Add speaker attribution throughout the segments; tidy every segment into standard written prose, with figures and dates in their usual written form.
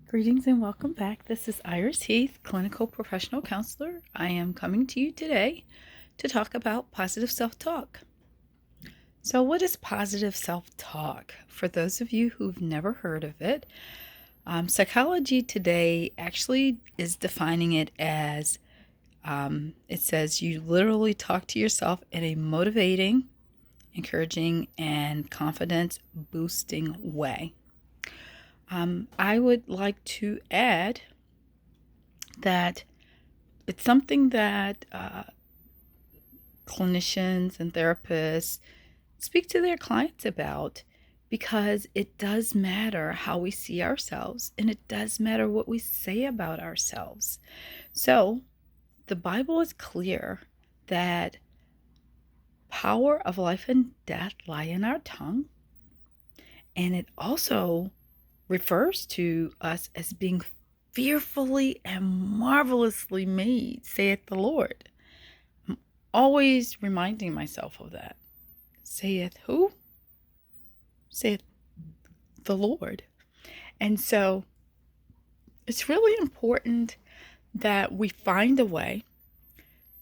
Speaker 1: Greetings and welcome back. This is Saith, clinical professional counselor. I am coming to you today to talk about positive self-talk. So, what is positive self-talk? For those of you who've never heard of it, psychology today actually is defining it as it says you literally talk to yourself in a motivating, encouraging, and confidence boosting way. I would like to add that it's something that clinicians and therapists speak to their clients about because it does matter how we see ourselves and it does matter what we say about ourselves. So, the Bible is clear that power of life and death lie in our tongue, and it also refers to us as being fearfully and marvelously made, saith the Lord. I'm always reminding myself of that. Saith who? Saith the Lord. And so it's really important that we find a way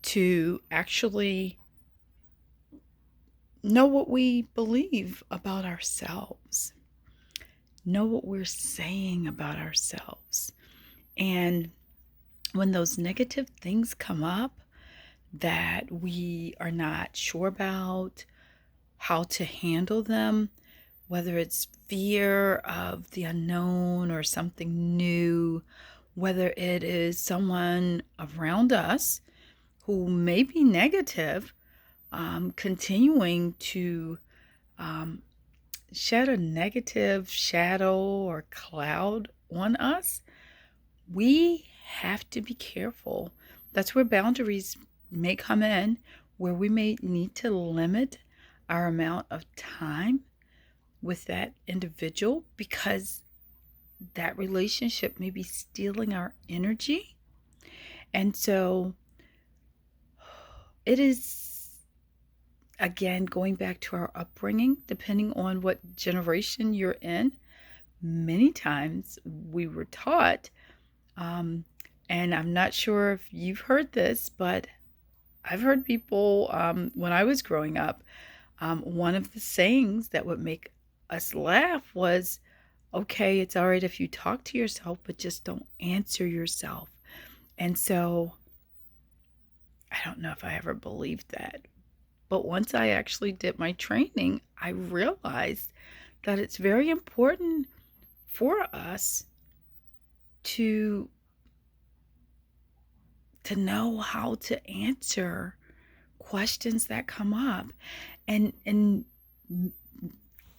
Speaker 1: to actually know what we believe about ourselves, know what we're saying about ourselves. And when those negative things come up that we are not sure about how to handle them, whether it's fear of the unknown or something new, whether it is someone around us who may be negative, continuing to shed a negative shadow or cloud on us, we have to be careful. That's where boundaries may come in, where we may need to limit our amount of time with that individual because that relationship may be stealing our energy. And so it is, again, going back to our upbringing, depending on what generation you're in, many times we were taught, and I'm not sure if you've heard this, but I've heard people, when I was growing up, one of the sayings that would make us laugh was, okay, it's all right if you talk to yourself, but just don't answer yourself. And so I don't know if I ever believed that. But once I actually did my training, I realized that it's very important for us to know how to answer questions that come up. And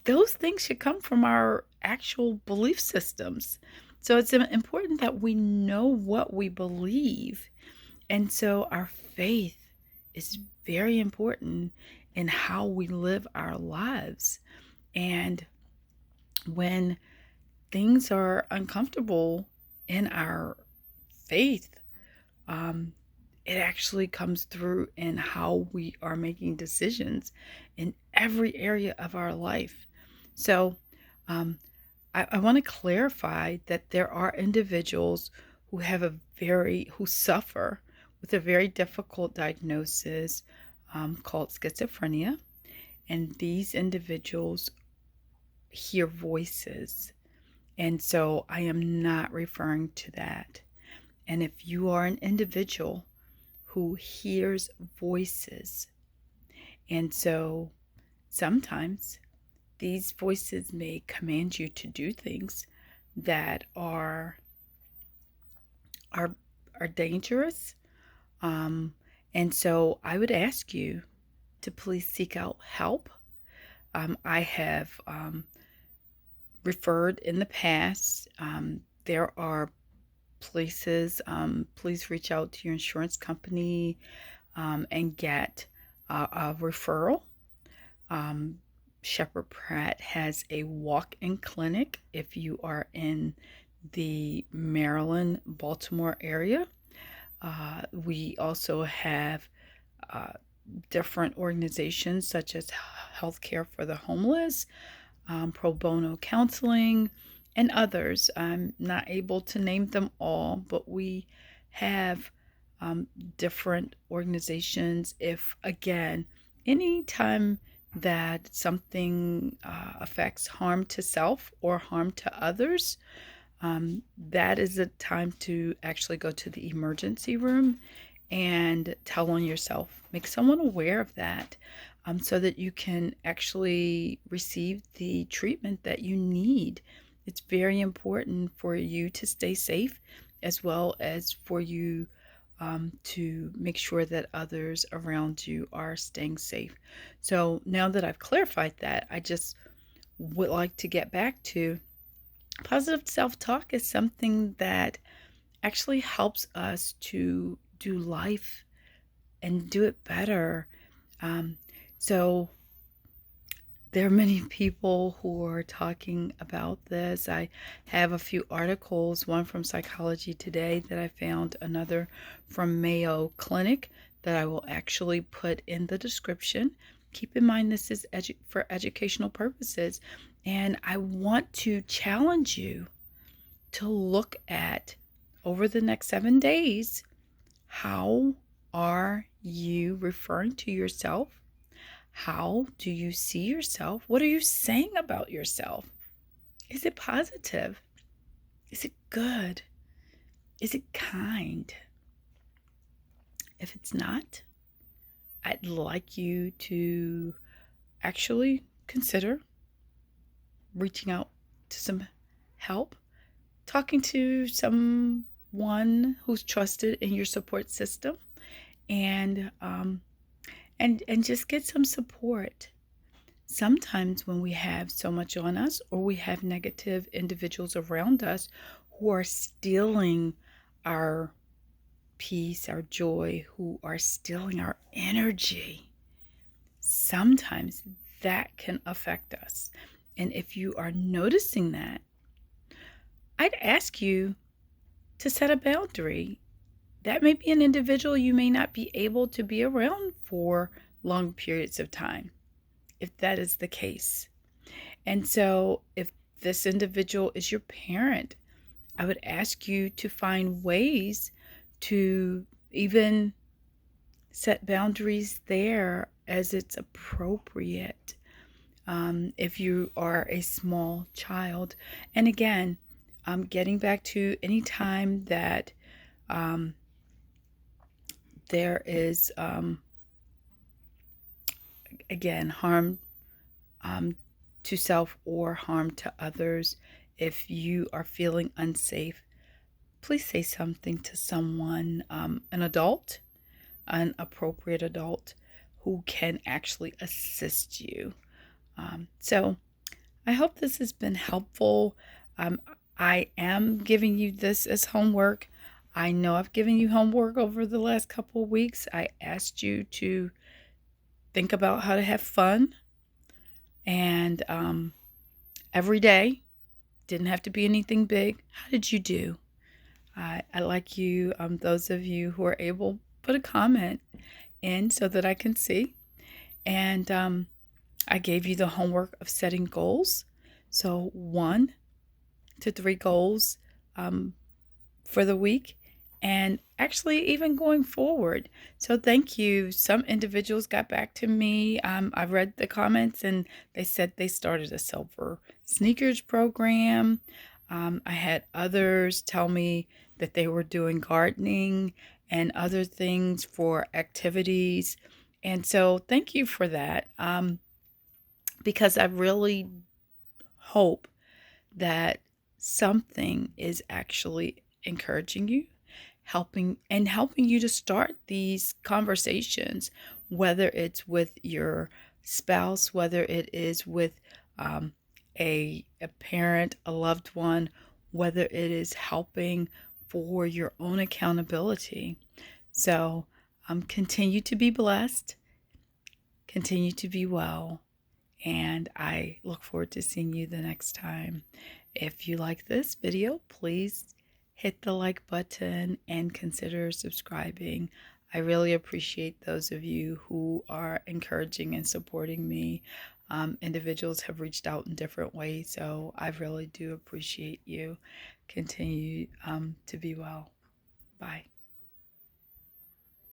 Speaker 1: those things should come from our actual belief systems. So it's important that we know what we believe. And so our faith is very important in how we live our lives. And when things are uncomfortable in our faith, it actually comes through in how we are making decisions in every area of our life. So, I want to clarify that there are individuals who have who suffer with a very difficult diagnosis called schizophrenia, and these individuals hear voices. And so I am not referring to that. And if you are an individual who hears voices, and so sometimes these voices may command you to do things that are dangerous. And so I would ask you to please seek out help. I have referred in the past. There are places, please reach out to your insurance company and get a referral. Shepherd Pratt has a walk-in clinic if you are in the Maryland, Baltimore area. We also have different organizations such as Healthcare for the Homeless, pro bono counseling, and others. I'm not able to name them all, but we have um, different organizations. If, again, anytime that something affects harm to self or harm to others, that is a time to actually go to the emergency room and tell on yourself. Make someone aware of that, so that you can actually receive the treatment that you need. It's very important for you to stay safe, as well as for you to make sure that others around you are staying safe. So now that I've clarified that, I just would like to get back to positive self talk is something that actually helps us to do life and do it better. Um, so there are many people who are talking about this. I have a few articles, one from Psychology Today that I found, another from Mayo Clinic that I will actually put in the description. Keep in mind this is for educational purposes, and I want to challenge you to look at, over the next 7 days, how are you referring to yourself? How do you see yourself? What are you saying about yourself? Is it positive? Is it good? Is it kind? If it's not, I'd like you to actually consider reaching out to some help, talking to someone who's trusted in your support system, and and just get some support. Sometimes when we have so much on us, or we have negative individuals around us who are stealing our peace, our joy, who are stealing our energy, sometimes that can affect us. And if you are noticing that, I'd ask you to set a boundary. That may be an individual you may not be able to be around for long periods of time, if that is the case. And so if this individual is your parent, I would ask you to find ways to even set boundaries there as it's appropriate. If you are a small child. And again, getting back to any time that there is, again, harm to self or harm to others, if you are feeling unsafe, please say something to someone, an adult, an appropriate adult who can actually assist you. So I hope this has been helpful. I am giving you this as homework. I know I've given you homework over the last couple of weeks. I asked you to think about how to have fun, and every day. Didn't have to be anything big. How did you do? I like you, those of you who are able, put a comment in so that I can see. And I gave you the homework of setting goals. So 1 to 3 goals for the week, and actually even going forward. So thank you. Some individuals got back to me. I read the comments and they said they started a silver sneakers program. I had others tell me that they were doing gardening and other things for activities. And so thank you for that, because I really hope that something is actually encouraging you, helping you to start these conversations, whether it's with your spouse, whether it is with a parent, a loved one, whether it is helping for your own accountability. So continue to be blessed, continue to be well, and I look forward to seeing you the next time. If you like this video, please hit the like button and consider subscribing. I really appreciate those of you who are encouraging and supporting me. Individuals have reached out in different ways, so I really do appreciate you. Continue to be well. Bye.